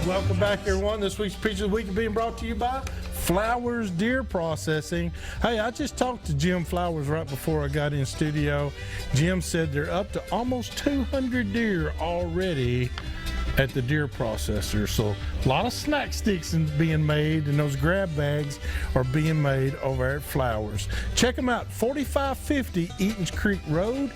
welcome back, everyone. This week's Picture of the Week is being brought to you by Flowers Deer Processing. Hey, I just talked to Jim Flowers right before I got in studio. Jim said they're up to almost 200 deer already at the deer processor. So a lot of snack sticks being made, and those grab bags are being made over at Flowers. Check them out, 4550 Eaton's Creek Road.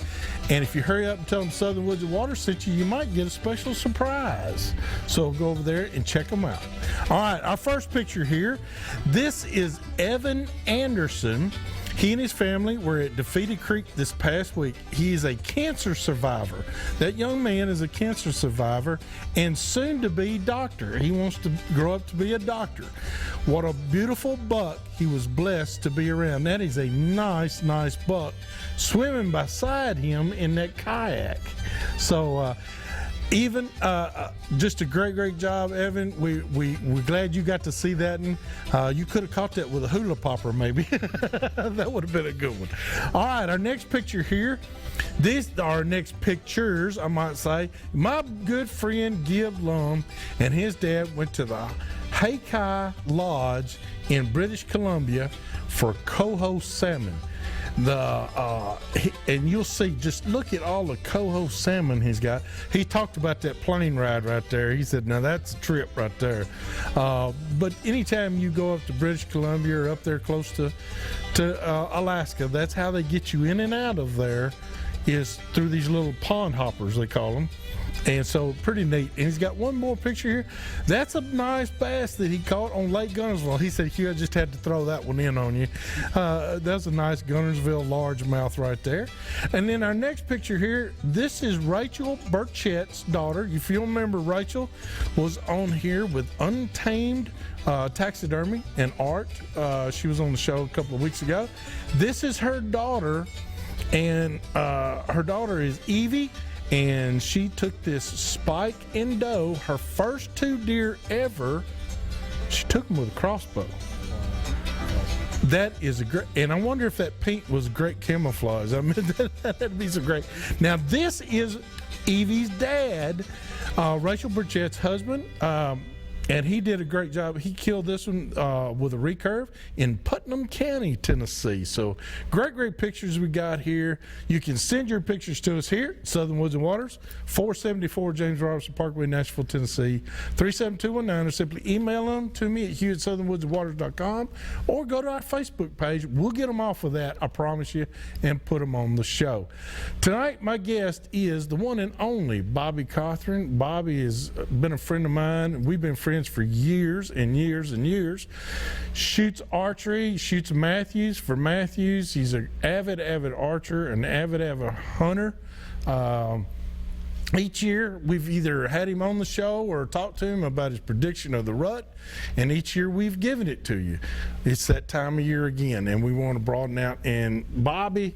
And if you hurry up and tell them Southern Woods and Water sent you, you might get a special surprise. So go over there and check them out. All right, our first picture here. This is Evan Anderson. He and his family were at Defeated Creek this past week. He is a cancer survivor. That young man is a cancer survivor and soon to be doctor. He wants to grow up to be a doctor. What a beautiful buck he was blessed to be around. That is a nice buck swimming beside him in that kayak. So even just a great job, Evan. We're glad you got to see that. And you could have caught that with a hula popper, maybe. That would have been a good one. All right, our next picture here. These are our next pictures, I might say. My good friend Gib Lum and his dad went to the Heikai Lodge in British Columbia for coho salmon. And you'll see, just look at all the coho salmon he's got. He talked about that plane ride right there. He said, now that's a trip right there. But anytime you go up to British Columbia or up there close to Alaska, that's how they get you in and out of there, is through these little pond hoppers, they call them. And so pretty neat. And he's got one more picture here. That's a nice bass that he caught on Lake Gunnersville. He said, Hugh, I just had to throw that one in on you. That's a nice Gunnersville largemouth right there. And then our next picture here, this is Rachel Burchett's daughter. If you remember, Rachel was on here with Untamed Taxidermy and Art. She was on the show a couple of weeks ago. This is her daughter, and her daughter is Evie. And she took this spike and doe, her first 2 deer ever. She took them with a crossbow. That is a great, and I wonder if that pink was great camouflage. I mean, that'd be so great. Now, this is Evie's dad, Rachel Burchett's husband. And he did a great job. He killed this one with a recurve in Putnam County, Tennessee. So great pictures we got here. You can send your pictures to us here at Southern Woods and Waters, 474 James Robertson Parkway, Nashville, Tennessee, 37219, or simply email them to me at hugh@southernwoodsandwaters.com, or go to our Facebook page. We'll get them off of that, I promise you, and put them on the show. Tonight, my guest is the one and only Bobby Cothran. Bobby has been a friend of mine. We've been friends for years and years. Shoots archery, shoots Matthews for Matthews. He's an avid archer, an avid hunter. Each year we've either had him on the show or talked to him about his prediction of the rut, and each year we've given it to you. It's that time of year again, and we want to broaden out. And Bobby,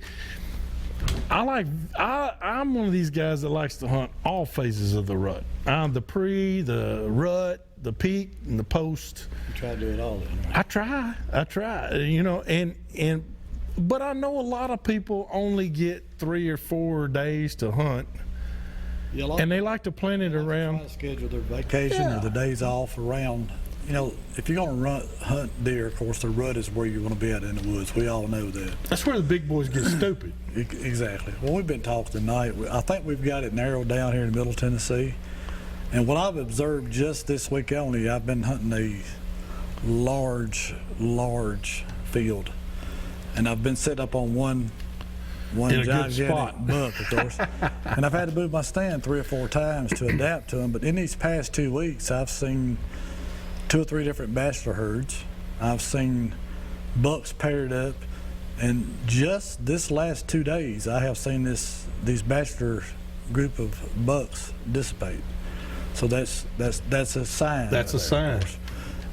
I'm one of these guys that likes to hunt all phases of the rut. The pre, the rut, the peak, and the post. You try to do it all then, right? I try, you know, but I know a lot of people only get 3 or 4 days to hunt. Yeah, and they like to plan it around. Try to schedule their vacation or the days off around. You know, if you're going to hunt deer, of course, the rut is where you're going to be at in the woods. We all know that. That's where the big boys get stupid. Exactly. Well, we've been talking tonight. I think we've got it narrowed down here in Middle Tennessee. And what I've observed just this week only, I've been hunting a large field. And I've been set up on one gigantic buck, of course. And I've had to move my stand 3 or 4 times to adapt to them. But in these past 2 weeks, I've seen 2 or 3 different bachelor herds. I've seen bucks paired up. And just this last 2 days, I have seen these bachelor group of bucks dissipate. So that's a sign. That's a sign.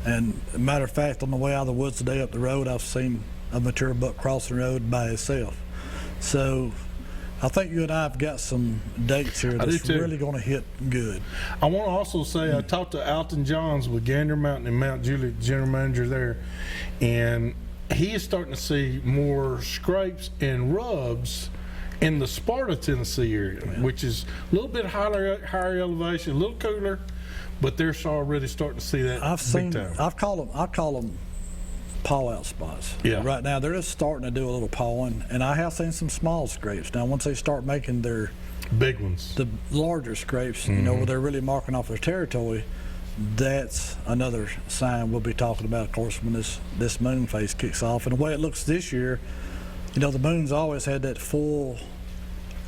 And matter of fact, on the way out of the woods today up the road, I've seen a mature buck crossing the road by itself. So I think you and I have got some dates here that's really going to hit good. I want to also say I talked to Alton Johns with Gander Mountain and Mount Juliet, general manager there, and he is starting to see more scrapes and rubs in the Sparta, Tennessee area, which is a little bit higher elevation, a little cooler, but they're already starting to see that big time. I call them paw out spots. Yeah. Right now they're just starting to do a little pawing, and I have seen some small scrapes. Now once they start making their big ones, the larger scrapes, where they're really marking off their territory, that's another sign we'll be talking about, of course, when this moon phase kicks off. And the way it looks this year, the moon's always had that full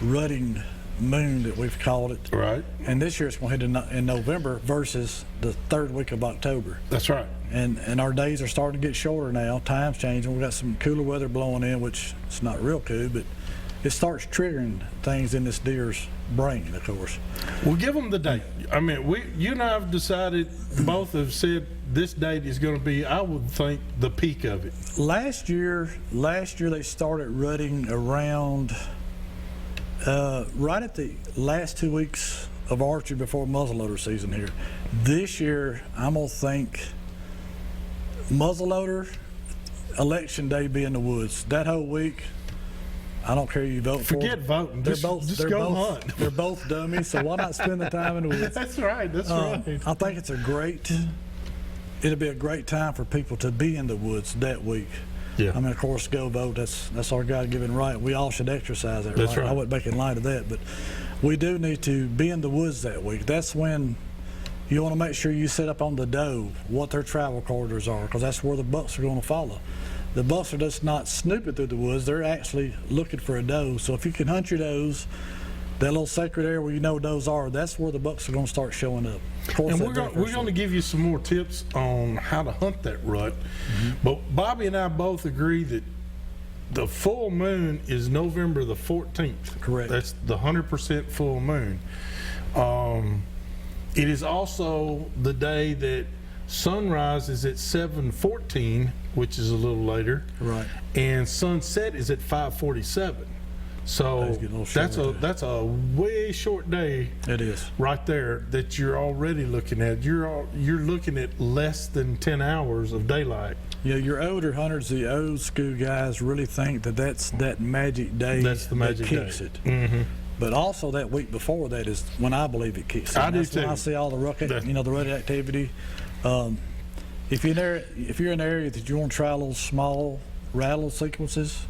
rutting moon that we've called it. Right. And this year it's going to hit in November versus the third week of October. That's right. And our days are starting to get shorter now. Time's changing. We've got some cooler weather blowing in, which it's not real cool, but it starts triggering things in this deer's brain, of course. Well, give them the date. I mean, you and I have decided, both have said this date is going to be, I would think, the peak of it. Last year they started rutting around right at the last 2 weeks of archery before muzzleloader season here. This year, I'm going to think muzzleloader, election day be in the woods. That whole week, I don't care who you vote for. Forget voting. Just go hunt. They're both dummies, so why not spend the time in the woods? That's right. That's right. I think it'll be a great time for people to be in the woods that week. Yeah. I mean, of course, go vote. That's our God-given right. We all should exercise that That's right. I wouldn't make in light of that, but we do need to be in the woods that week. That's when you want to make sure you set up on the doe what their travel corridors are, because that's where the bucks are going to follow. The bucks are just not snooping through the woods. They're actually looking for a doe. So if you can hunt your does, that little sacred area where does are, that's where the bucks are going to start showing up. And we're going to give you some more tips on how to hunt that rut. But Bobby and I both agree that the full moon is November the 14th. Correct. That's the 100% full moon. It is also the day that sunrise is at 7:14, which is a little later. Right. And sunset is at 5:47. So that's a way short day. It is. Right there that you're already looking at. You're looking at less than 10 hours of daylight. Yeah, your older hunters, the old school guys, really think that's that magic day. That's the magic that kicks day. It. Mm-hmm. But also that week before that is when I believe it kicks in. I do That's too. when I see all the the rut activity. If you're in an area that you want to try little small rattle sequences,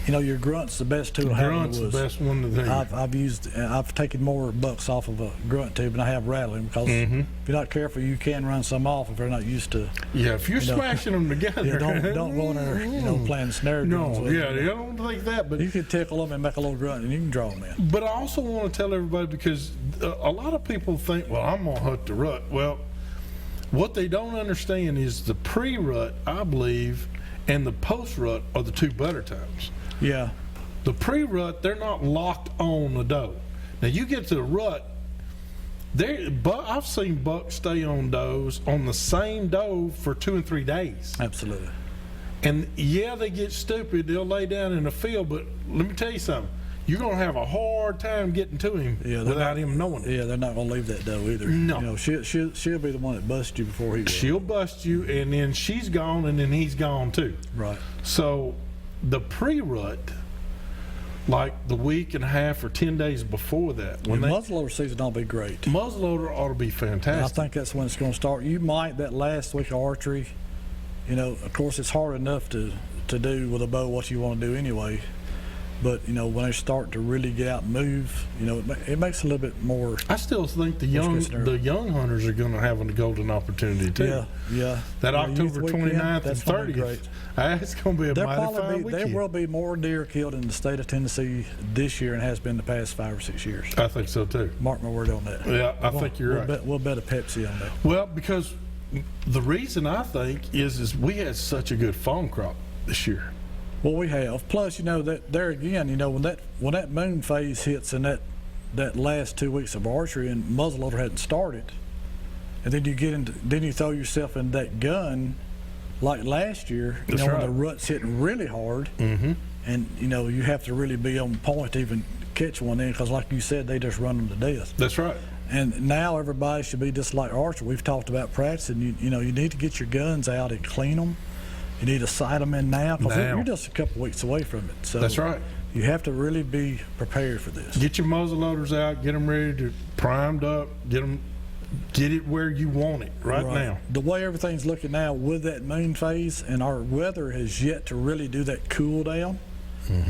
your grunt's the best tool to have in the woods. Grunt's the best one to do. I've taken more bucks off of a grunt tube than I have rattling, because if you're not careful, you can run some off if they're not used to. Yeah, if you're smashing them together. Yeah, don't go in there, playing snare drums. No, I don't think that. But you can tickle them and make a little grunt, and you can draw them in. But I also want to tell everybody, because a lot of people think, well, I'm gonna hunt the rut. Well, what they don't understand is the pre-rut, I believe, and the post-rut are the two better times. Yeah. The pre-rut, they're not locked on the doe. Now you get to the rut, I've seen bucks stay on does on the same doe for 2 and 3 days. Absolutely. And yeah, they get stupid. They'll lay down in the field, but let me tell you something. You're going to have a hard time getting to him without him knowing it. Yeah, they're not going to leave that doe either. No. She'll be the one that busts you before he will. She'll bust you, and then she's gone, and then he's gone too. Right. So the pre-rut, like the week and a half or 10 days before that, when muzzleloader season will be great. Muzzleloader ought to be fantastic. And I think that's when it's going to start. You might, that last week of archery, of course it's hard enough to do with a bow what you want to do anyway. But when they start to really get out and move, it makes a little bit more. I still think the young hunters are going to have a golden opportunity too. Yeah. That October 29th and 30th. That's going to be a mighty fine weekend. There will be more deer killed in the state of Tennessee this year than has been the past 5 or 6 years. I think so too. Mark my word on that. Yeah, I think you're right. We'll bet a Pepsi on that. Well, because the reason I think is we had such a good fawn crop this year. Well, we have. Plus, that there again, when that moon phase hits in that last 2 weeks of archery and muzzleloader hadn't started, and then you throw yourself in that gun like last year, That's when right. the rut's hitting really hard, and you have to really be on point to even catch one in, because like you said, they just run them to death. That's right. And now everybody should be just like archer. We've talked about practicing. You need to get your guns out and clean them. You need to sight them in now, because you're just a couple weeks away from it. So that's right. You have to really be prepared for this. Get your muzzle loaders out, get them ready to primed up, get them get it where you want it right now. The way everything's looking now with that moon phase, and our weather has yet to really do that cool down,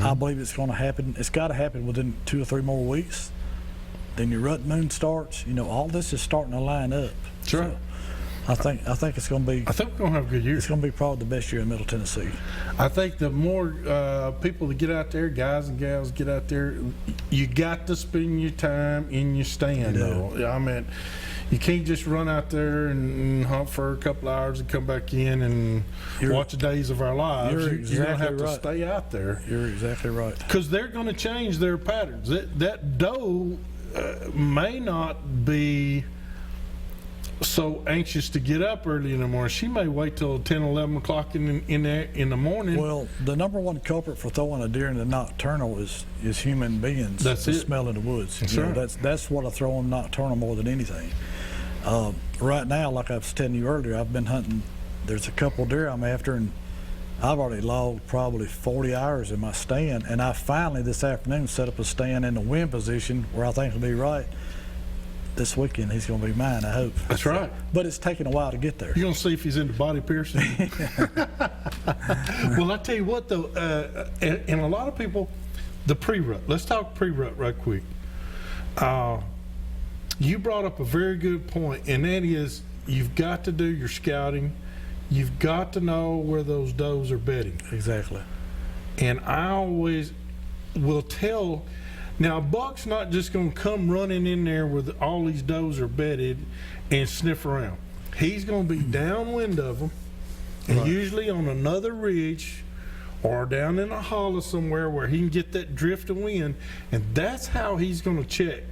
I believe it's going to happen. It's got to happen within 2 or 3 more weeks. Then your rut moon starts. All this is starting to line up. Sure. So I think it's going to be. I think we're going to have a good year. It's going to be probably the best year in Middle Tennessee. I think the more people that get out there, guys and gals get out there, you got to spend your time in your stand, though. I mean, you can't just run out there and hunt for a couple hours and come back in and watch the days of our lives. You're going to have to stay out there. You're exactly right. Because they're going to change their patterns. That doe may not be so anxious to get up early in the morning. She may wait till 10, 11 o'clock in the morning. Well, the number one culprit for throwing a deer in the nocturnal is human beings. That's it. Smell in the woods. Right. That's what I throw in nocturnal more than anything. Right now, like I was telling you earlier, I've been hunting. There's a couple deer I'm after, and I've already logged probably 40 hours in my stand. And I finally this afternoon set up a stand in the wind position where I think it'll be right. This weekend he's going to be mine, I hope. That's right. But it's taken a while to get there. You're going to see if he's into body piercing. Well, I tell you what, though, and a lot of people, the pre-rut. Let's talk pre-rut right quick. You brought up a very good point, and that is you've got to do your scouting. You've got to know where those does are bedding. Exactly. And I always will tell. Now, a buck's not just going to come running in there with all these does are bedded and sniff around. He's going to be downwind of them, and usually on another ridge or down in a hollow somewhere where he can get that drift of wind, and that's how he's going to check.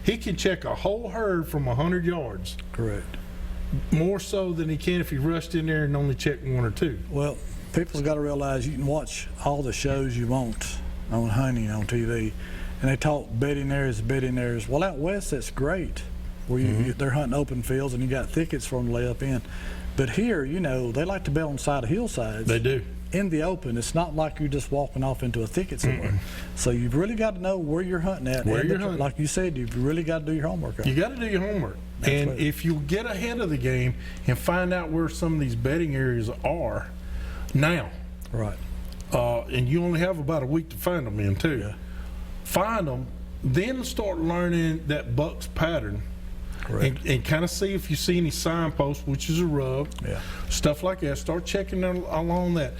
He can check a whole herd from 100 yards. Correct. More so than he can if he rushed in there and only checked 1 or 2. Well, people's got to realize you can watch all the shows you want on hunting on TV, and they talk bedding areas. Well, out west that's great, where they're hunting open fields and you got thickets for them to lay up in. But here, they like to bed on the side of hillsides. They do. In the open. It's not like you're just walking off into a thicket somewhere. So you've really got to know where you're hunting at. Like you said, you've really got to do your homework. You got to do your homework. And if you get ahead of the game and find out where some of these bedding areas are now, right? And you only have about a week to find them in too. Yeah. Find them, then start learning that buck's pattern. And kind of see if you see any signposts, which is a rub, stuff like that. Start checking along that.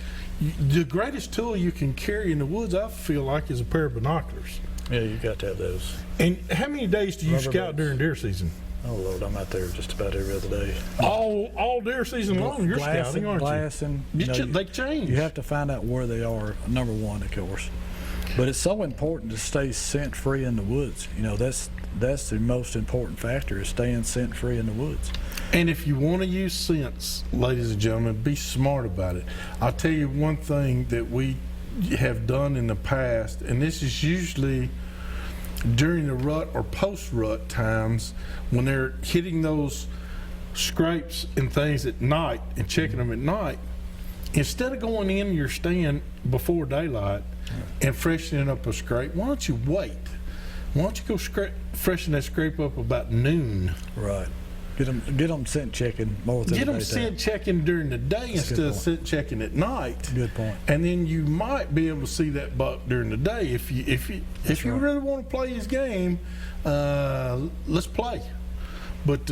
The greatest tool you can carry in the woods, I feel like, is a pair of binoculars. Yeah, you got to have those. And how many days do you scout during deer season? Oh Lord, I'm out there just about every other day. All deer season long, you're scouting, aren't you? They change. You have to find out where they are. Number one, of course. But it's so important to stay scent free in the woods. That's the most important factor, is staying scent free in the woods. And if you want to use scents, ladies and gentlemen, be smart about it. I'll tell you one thing that we have done in the past, and this is usually during the rut or post-rut times when they're hitting those scrapes and things at night and checking them at night. Instead of going in your stand before daylight and freshening up a scrape, why don't you wait? Why don't you go freshen that scrape up about noon? Right. Get them scent checking more than Get them scent checking during the day instead of scent checking at night. Good point. And then you might be able to see that buck during the day. If you really want to play his game, let's play. But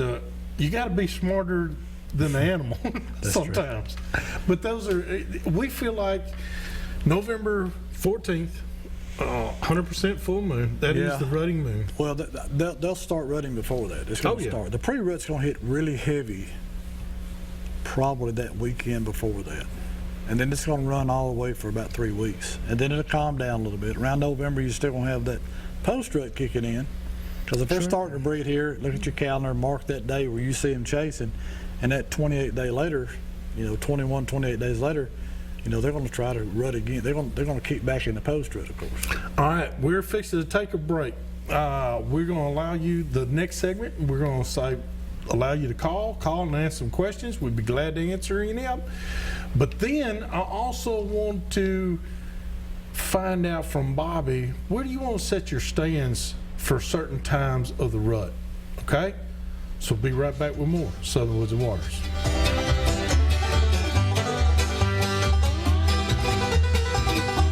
you got to be smarter than the animal sometimes. But we feel like November 14th. 100% full moon. That is the rutting moon. Well, they'll start rutting before that. It's going to start. The pre-rut's going to hit really heavy probably that weekend before that. And then it's going to run all the way for about 3 weeks. And then it'll calm down a little bit. Around November, you're still going to have that post-rut kicking in. Because if they're starting to breed here, look at your calendar, mark that day where you see them chasing. And that 28 day later, 21, 28 days later, they're going to try to rut again. They're going to kick back in the post rut, of course. All right, we're fixing to take a break. We're going to allow you the next segment. We're going to allow you to call and answer some questions. We'd be glad to answer any of them. But then I also want to find out from Bobby, where do you want to set your stands for certain times of the rut? Okay, So we'll be right back with more Southern Woods and Waters.